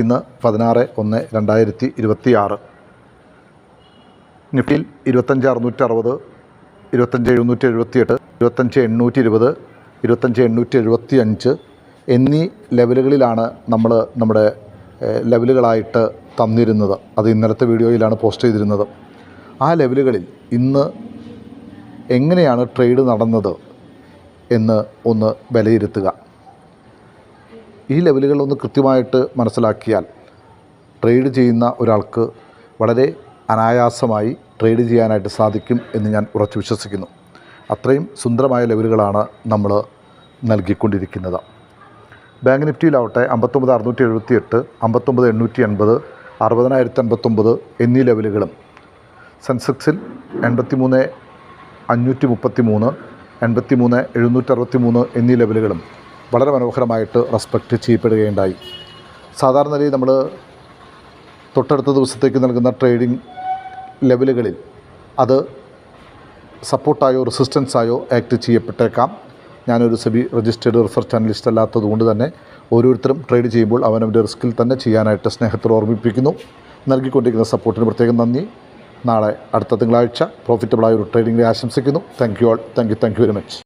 ഇന്ന് 16/1/2026. നിഫ്റ്റിയിൽ 25,660, 25,778, 25,820, 25,875 എന്നീ ലെവലുകളിലാണ് നമ്മൾ നമ്മുടെ ലെവലുകളായിട്ട് തന്നിരുന്നത്. അത് ഇന്നലത്തെ വീഡിയോയിലാണ് പോസ്റ്റ് ചെയ്തിരുന്നത്. ആ ലെവലുകളിൽ ഇന്ന് എങ്ങനെയാണ് ട്രേഡ് നടന്നത് എന്ന് ഒന്ന് വിലയിരുത്തുക. ഈ ലെവലുകളൊന്ന് കൃത്യമായിട്ട് മനസ്സിലാക്കിയാൽ ട്രേഡ് ചെയ്യുന്ന ഒരാൾക്ക് വളരെ അനായാസമായി ട്രേഡ് ചെയ്യാനായിട്ട് സാധിക്കും എന്ന് ഞാൻ ഉറച്ചു വിശ്വസിക്കുന്നു. അത്രയും സുന്ദരമായ ലെവലുകളാണ് നമ്മൾ നൽകിക്കൊണ്ടിരിക്കുന്നത്. ബാങ്ക് നിഫ്റ്റിയിലാവട്ടെ 59,678, 59,880, 60,059 എന്നീ ലെവലുകളും, സെൻസെക്സിൽ 83,533, 83,763 എന്നീ ലെവലുകളും വളരെ മനോഹരമായിട്ട് റെസ്പെക്റ്റ് ചെയ്യപ്പെടുകയുണ്ടായി. സാധാരണ നിലയിൽ നമ്മൾ തൊട്ടടുത്ത ദിവസത്തേക്ക് നൽകുന്ന ട്രേഡിംഗ് ലെവലുകളിൽ അത് സപ്പോർട്ടായോ റെസിസ്റ്റൻസായോ ആക്ട് ചെയ്യപ്പെട്ടേക്കാം. ഞാനൊരു സെബി രജിസ്റ്റേർഡ് റിസർച്ച് അനലിസ്റ്റ് അല്ലാത്തതുകൊണ്ട് തന്നെ ഓരോരുത്തരും ട്രേഡ് ചെയ്യുമ്പോൾ അവനവൻ്റെ റിസ്കിൽ തന്നെ ചെയ്യാനായിട്ട് സ്നേഹത്തോടെ ഓർമ്മിപ്പിക്കുന്നു. നൽകിക്കൊണ്ടിരിക്കുന്ന സപ്പോർട്ടിന് പ്രത്യേകം നന്ദി. നാളെ അടുത്ത തിങ്കളാഴ്ച പ്രോഫിറ്റബിളായ ഒരു ട്രേഡിംഗ് ആശംസിക്കുന്നു. Thank you very much.